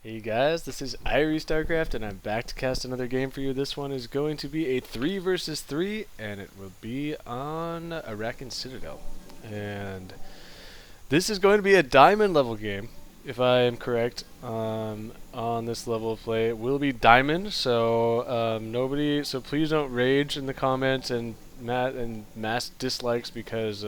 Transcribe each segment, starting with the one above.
Hey guys, this is IrieStarcraft and I'm back to cast another game for you. This one is going to be a 3 versus 3 and it will be on Arakan Citadel. And this is going to be a diamond level game, if I am correct. On this level of play, it will be diamond, so so please don't rage in the comments and mass dislikes because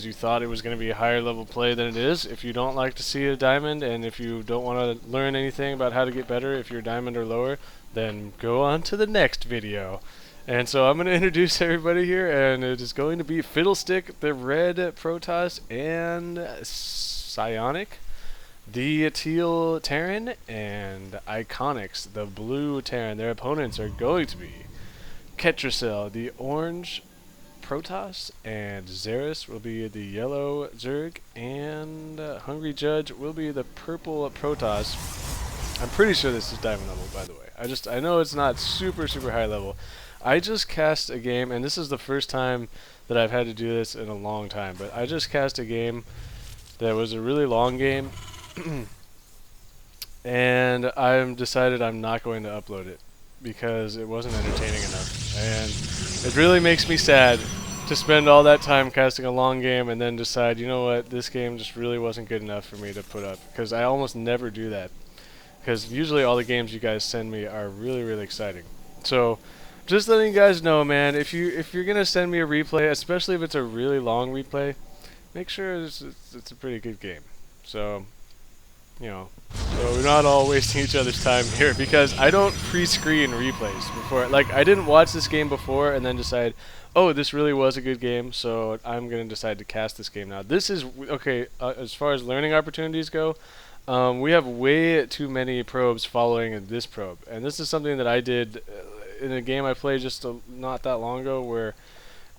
you thought it was going to be a higher level play than it is. If you don't like to see a diamond, and if you don't want to learn anything about how to get better if you're diamond or lower, then go on to the next video. And so I'm going to introduce everybody here, and it is going to be Fiddlestick, the red Protoss, and Scionic, the teal Terran, and Iconix, the blue Terran. Their opponents are going to be Ketricel, the orange Protoss, and Zariss will be the yellow Zerg, and HungryJudge will be the purple Protoss. I'm pretty sure this is diamond level, by the way. I know it's not super high level. I just cast a game, and this is the first time that I've had to do this in a long time, but I just cast a game that was a really long game, and I've decided I'm not going to upload it because it wasn't entertaining enough. And it really makes me sad to spend all that time casting a long game and then decide, you know what, this game just really wasn't good enough for me to put up. Because I almost never do that. Because usually all the games you guys send me are really exciting. So, just letting you guys know, man, if you're going to send me a replay, especially if it's a really long replay, make sure it's a pretty good game. So, you know, so we're not all wasting each other's time here, because I don't pre-screen replays before. Like, I didn't watch this game before and then decide, oh, this really was a good game, so I'm going to decide to cast this game now. This is, okay, as far as learning opportunities go, we have way too many probes following this probe. And this is something that I did in a game I played just not that long ago, where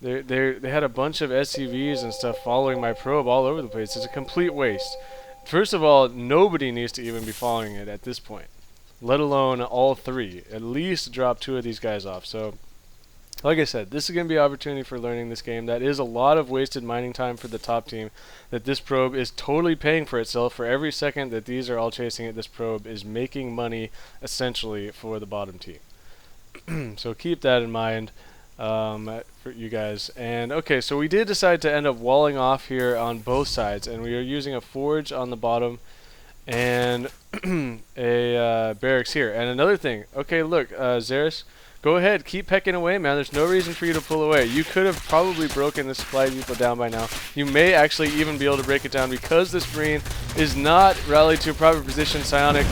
they had a bunch of SCVs and stuff following my probe all over the place. It's a complete waste. First of all, nobody needs to even be following it at this point, let alone all three. At least drop 2 of these guys off. So, like I said, this is going to be an opportunity for learning this game. That is a lot of wasted mining time for the top team, that this probe is totally paying for itself. For every second that these are all chasing it, this probe is making money, essentially, for the bottom team. So keep that in mind for you guys. And okay, so we did decide to end up walling off here on both sides, and we are using a forge on the bottom and a barracks here. And another thing, okay, look, Zariss, go ahead, keep pecking away, man. There's no reason for you to pull away. You could have probably broken the supply depot down by now. You may actually even be able to break it down, because this Marine is not rallied to a proper position, Psionic.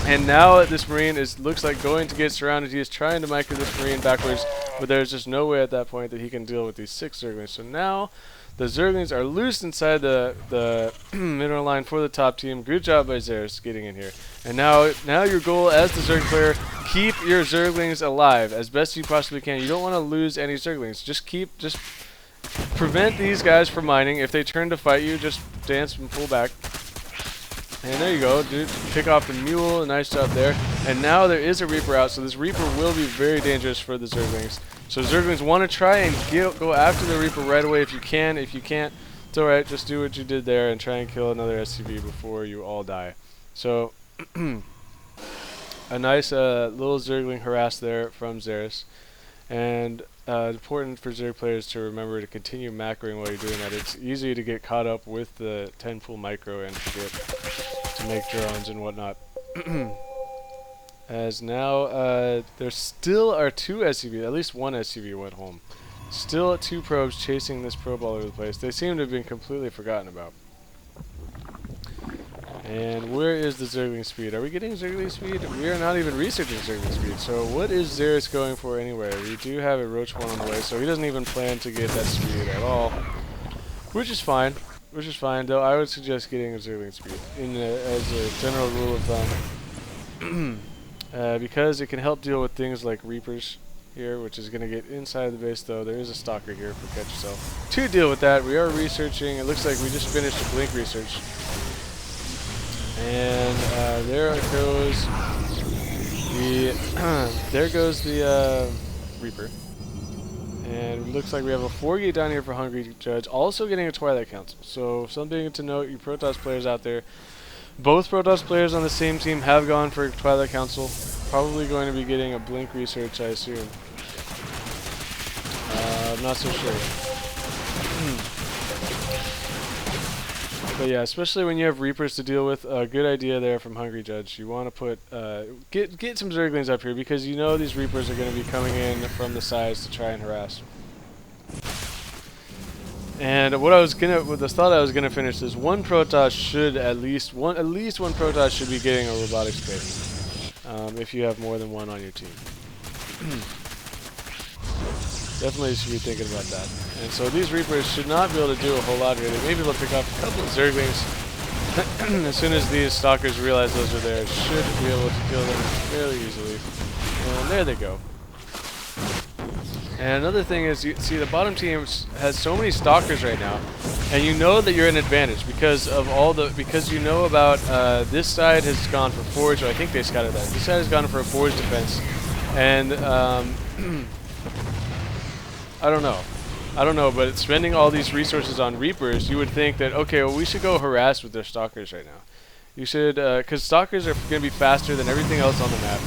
And now this Marine looks like going to get surrounded. He is trying to micro this Marine backwards, but there's just no way at that point that he can deal with these 6 Zerglings. So now the Zerglings are loose inside the mineral line for the top team. Good job by Zariss getting in here. And now your goal as the Zerg player, keep your Zerglings alive as best you possibly can. You don't want to lose any Zerglings. Just prevent these guys from mining. If they turn to fight you, just dance and pull back. And there you go, dude. Pick off the mule. Nice job there. And now there is a Reaper out, so this Reaper will be very dangerous for the Zerglings. So Zerglings want to try and go after the Reaper right away if you can. If you can't, it's alright. Just do what you did there and try and kill another SCV before you all die. So, a nice little Zergling harass there from Zariss. And important for Zerg players to remember to continue macroing while you're doing that. It's easy to get caught up with the 10 pool micro and forget to make drones and whatnot. As now there still are 2 SCVs, at least 1 SCV went home. Still 2 probes chasing this probe all over the place. They seem to have been completely forgotten about. And where is the Zergling speed? Are we getting Zergling speed? We are not even researching Zergling speed. So what is Zariss going for anyway? We do have a Roach 1 on the way, so he doesn't even plan to get that speed at all. Which is fine. Which is fine, though I would suggest getting a Zergling speed as a general rule of thumb. Because it can help deal with things like Reapers here, which is going to get inside the base, though. There is a Stalker here for Ketricel. To deal with that, we are researching. It looks like we just finished a Blink research. And there goes the Reaper. And it looks like we have a 4-gate down here for HungryJudge, also getting a Twilight Council. So something to note, you Protoss players out there, Both Protoss players on the same team have gone for Twilight Council. Probably going to be getting a Blink research, I assume. I'm not so sure. But yeah, especially when you have Reapers to deal with, a good idea there from HungryJudge. You want to put get some Zerglings up here because you know these Reapers are going to be coming in from the sides to try and harass. And what I was gonna, with the thought I was gonna finish is one Protoss should at least one Protoss should be getting a robotics base, if you have more than one on your team. Definitely should be thinking about that. And so these Reapers should not be able to do a whole lot here. They may be able to pick up a couple of Zerglings. As soon as these Stalkers realize those are there, should be able to kill them fairly easily. And there they go. And another thing is, you see the bottom team has so many Stalkers right now, and you know that you're at an advantage because of all the, because you know about this side has gone for Forge, or I think they scouted that. This side has gone for a Forge defense, and I don't know, but spending all these resources on Reapers, you would think that, okay, well, we should go harass with their Stalkers right now. You should, because Stalkers are going to be faster than everything else on the map.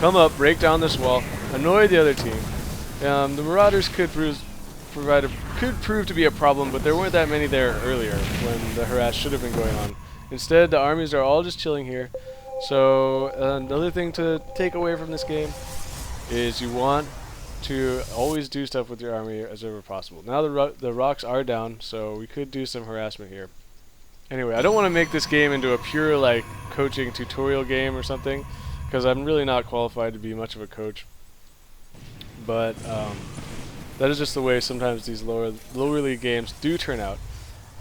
Come up, break down this wall, annoy the other team. The Marauders could prove to be a problem, but there weren't that many there earlier when the harass should have been going on. Instead, the armies are all just chilling here. So another thing to take away from this game is you want to always do stuff with your army as ever possible. Now the rocks are down, so we could do some harassment here. Anyway, I don't want to make this game into a pure like coaching tutorial game or something, because I'm really not qualified to be much of a coach. But that is just the way sometimes these lower league games do turn out,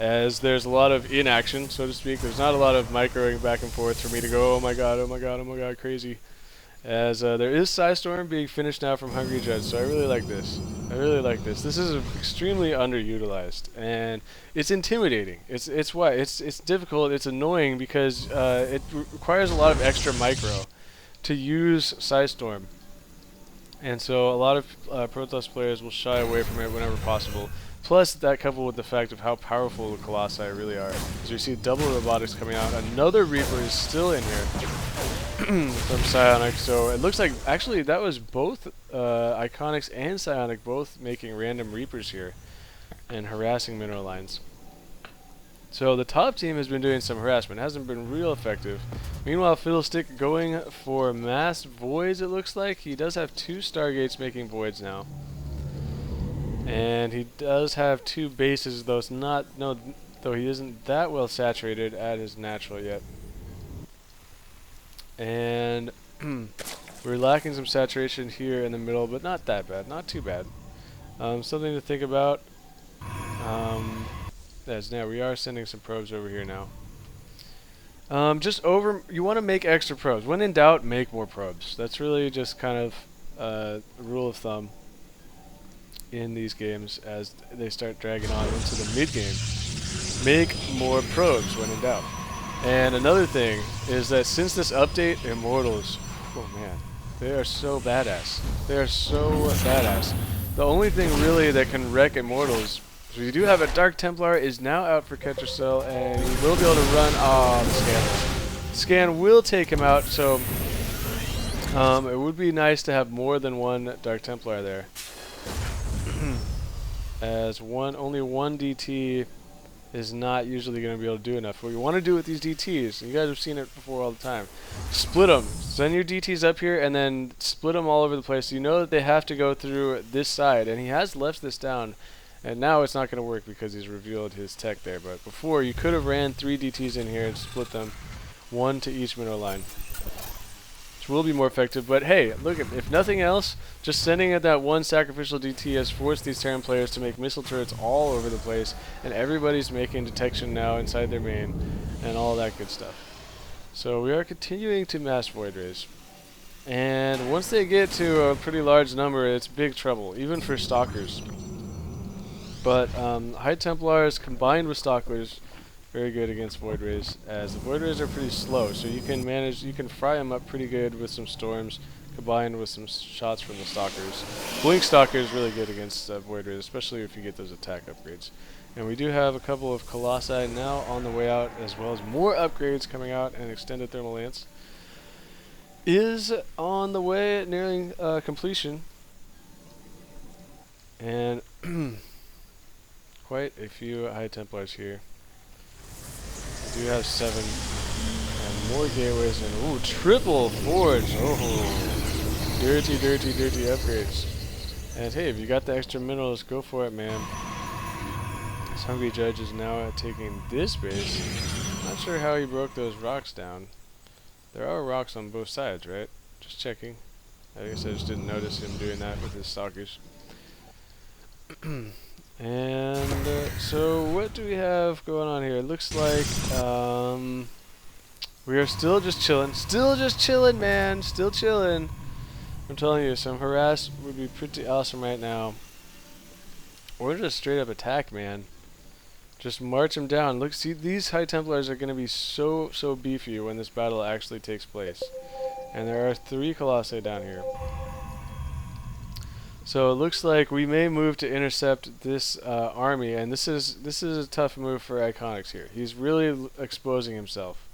as there's a lot of inaction, so to speak. There's not a lot of microing back and forth for me to go, oh my god, oh my god, oh my god, crazy. As there is Psystorm being finished now from HungryJudge, so I really like this. I really like this. This is extremely underutilized, and it's intimidating. It's difficult. It's annoying because it requires a lot of extra micro to use Psystorm, and so a lot of Protoss players will shy away from it whenever possible. Plus, that coupled with the fact of how powerful the Colossi really are. As you see double robotics coming out. Another Reaper is still in here from Scionic. So it looks like, actually, that was both Iconix and Scionic both making random Reapers here and harassing mineral lines. So the top team has been doing some harassment. It hasn't been real effective. Meanwhile, Fiddlestick going for mass voids, it looks like. He does have 2 Stargates making voids now. And he does have 2 bases, though though he isn't that well saturated at his natural yet. And we're lacking some saturation here in the middle, but not that bad, not too bad. Something to think about. Now we are sending some probes over here now. You want to make extra probes. When in doubt, make more probes. That's really just kind of a rule of thumb in these games as they start dragging on into the mid game. Make more probes when in doubt. And another thing is that since this update, Immortals, oh man, they are so badass. They are so badass. The only thing really that can wreck Immortals, so you do have a Dark Templar is now out for Ketricel, and he will be able to run. Oh, the scan. Scan will take him out, so it would be nice to have more than one Dark Templar there. As only one DT is not usually going to be able to do enough. What you want to do with these DTs, and you guys have seen it before all the time, split them. Send your DTs up here and then split them all over the place. So you know that they have to go through this side, and he has left this down, and now it's not going to work because he's revealed his tech there. But before, you could have ran 3 DTs in here and split them, 1 to each mineral line. Will be more effective, but hey, look, if nothing else, just sending at that 1 sacrificial DT has forced these Terran players to make missile turrets all over the place, and everybody's making detection now inside their main, and all that good stuff. So we are continuing to mass void raise, and once they get to a pretty large number, it's big trouble, even for Stalkers. But High Templars combined with Stalkers, very good against Void Rays, as the Void Rays are pretty slow, so you can fry them up pretty good with some storms, combined with some shots from the Stalkers. Blink Stalker is really good against Void Rays, especially if you get those attack upgrades. And we do have a couple of Colossi now on the way out, as well as more upgrades coming out, and extended thermal lance is on the way, nearing completion. And quite a few High Templars here. We do have 7 and more gateways, and ooh, triple forge. Oh, dirty upgrades. And hey, if you got the extra minerals, go for it, man. This HungryJudge is now taking this base. Not sure how he broke those rocks down. There are rocks on both sides, right? Just checking. I guess I just didn't notice him doing that with his stalkers. And so what do we have going on here? It looks like we are still just chilling. Still just chilling, man. Still chilling. I'm telling you, some harass would be pretty awesome right now. Or just straight up attack, man. Just march them down. Look, see, these High Templars are going to be so beefy when this battle actually takes place. And there are 3 Colossi down here. So it looks like we may move to intercept this army, and this is a tough move for Iconix here. He's really exposing himself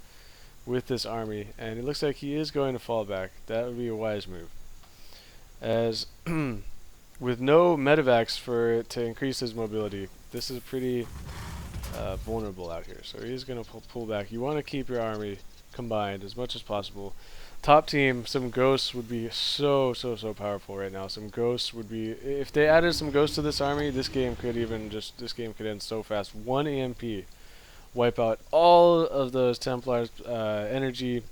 with this army, and it looks like he is going to fall back. That would be a wise move. As with no medevacs to increase his mobility, this is pretty vulnerable out here. So he's going to pull back. You want to keep your army combined as much as possible. Top team, some ghosts would be so powerful right now. Some ghosts would be, if they added some ghosts to this army, this game could end so fast. 1 EMP, wipe out all of those Templars' energy,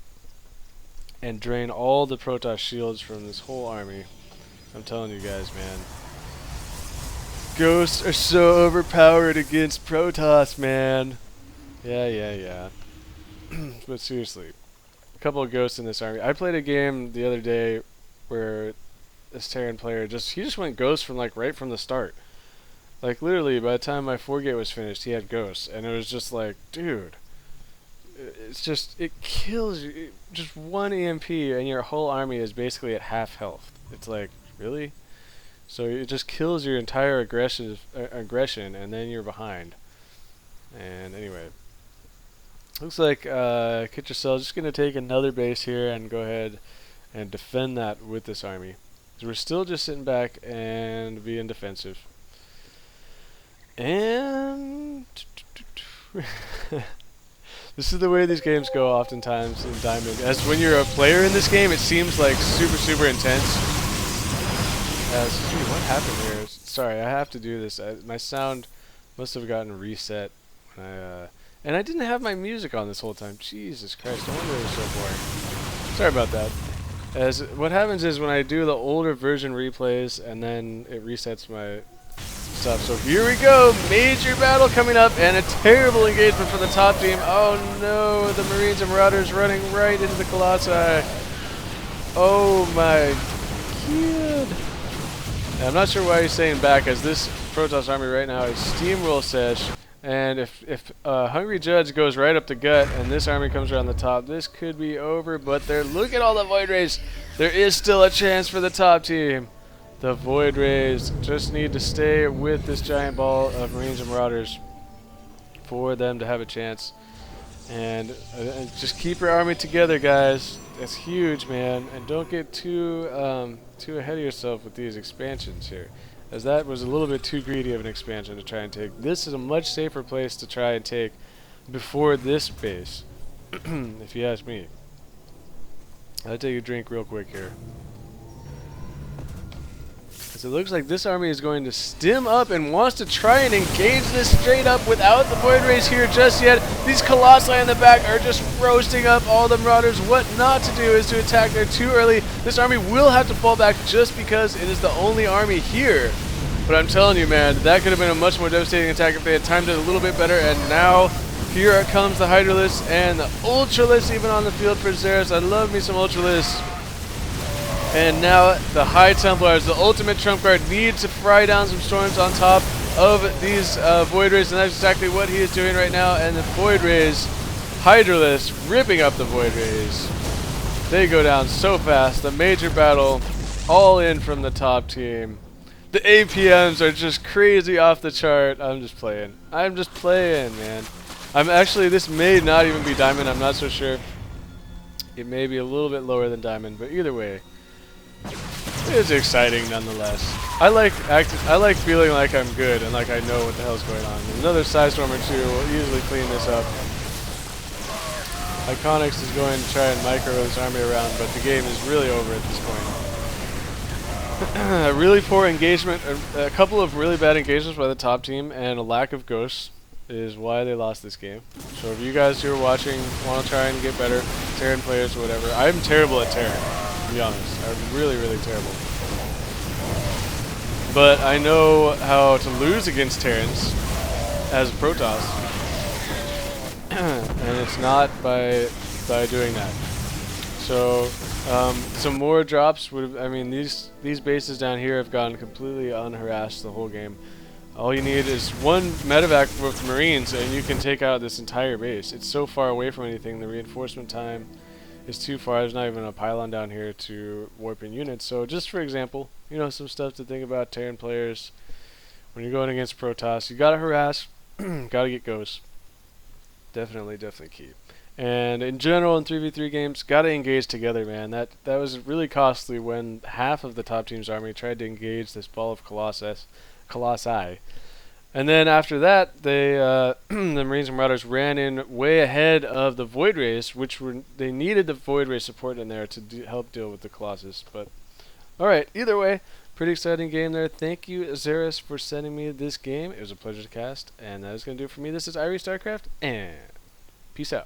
and drain all the Protoss shields from this whole army. I'm telling you guys, man. Ghosts are so overpowered against Protoss, man. Yeah. But seriously. Couple of ghosts in this army. I played a game the other day where this Terran player he just went ghost from right from the start. Like literally by the time my 4-gate was finished, he had ghosts, and it was just like, dude, it kills you. Just 1 EMP and your whole army is basically at half health. It's like, really? So it just kills your entire aggression and then you're behind. And anyway, looks like Ketricel is just going to take another base here and go ahead and defend that with this army. So we're still just sitting back and being defensive. And this is the way these games go oftentimes in Diamond. As when you're a player in this game, it seems like super intense. What happened here? Sorry, I have to do this. My sound must have gotten reset when and I didn't have my music on this whole time. Jesus Christ, no wonder it was so boring. Sorry about that. As what happens is when I do the older version replays and then it resets my stuff. So here we go, major battle coming up and a terrible engagement for the top team. Oh no, the Marines and Marauders running right into the Colossi. Oh my god. And I'm not sure why he's staying back, as this Protoss army right now is steamroll sesh. And if HungryJudge goes right up the gut and this army comes around the top, this could be over. But look at all the Void Rays. There is still a chance for the top team. The Void Rays just need to stay with this giant ball of Marines and Marauders for them to have a chance. And just keep your army together, guys. That's huge, man. And don't get too ahead of yourself with these expansions here, as that was a little bit too greedy of an expansion to try and take. This is a much safer place to try and take before this base, if you ask me. I'll take a drink real quick here. So it looks like this army is going to stem up and wants to try and engage this straight up without the Void Rays here just yet. These Colossi in the back are just roasting up all the Marauders. What not to do is to attack there too early. This army will have to fall back just because it is the only army here. But I'm telling you, man, that could have been a much more devastating attack if they had timed it a little bit better. And now here comes the Hydralisks and the Ultralisks even on the field for Zariss. I love me some Ultralisks. And now the High Templars, the ultimate trump card, need to fry down some storms on top of these Void Rays, and that's exactly what he is doing right now. And the Void Rays, Hydralisks, ripping up the Void Rays. They go down so fast. The major battle, all in from the top team. The APMs are just crazy off the chart. I'm just playing. I'm just playing, man. I'm actually, this may not even be diamond. I'm not so sure. It may be a little bit lower than diamond, but either way, it's exciting nonetheless. I like feeling like I'm good and like I know what the hell's going on. Another Sidestorm or two will easily clean this up. Iconix is going to try and micro his army around, but the game is really over at this point. A really poor engagement, a couple of really bad engagements by the top team, and a lack of ghosts is why they lost this game. So if you guys who are watching want to try and get better, Terran players or whatever, I'm terrible at Terran, to be honest. I'm really, really terrible. But I know how to lose against Terrans as a Protoss. And it's not by doing that. So some more drops would have, I mean, these bases down here have gone completely unharassed the whole game. All you need is one medevac with Marines and you can take out this entire base. It's so far away from anything, the reinforcement time is too far. There's not even a pylon down here to warp in units. So just for example, you know, some stuff to think about, Terran players, when you're going against Protoss, you gotta harass, gotta get ghosts. Definitely key. And in general, in 3v3 games, gotta engage together, man. That was really costly when half of the top team's army tried to engage this ball of Colossi. And then after that, they the Marines and Marauders ran in way ahead of the Void Rays, they needed the Void Ray support in there to help deal with the Colossus. But alright, either way, pretty exciting game there. Thank you, Zariss, for sending me this game. It was a pleasure to cast, and that is going to do it for me. This is IrieStarcraft, and peace out.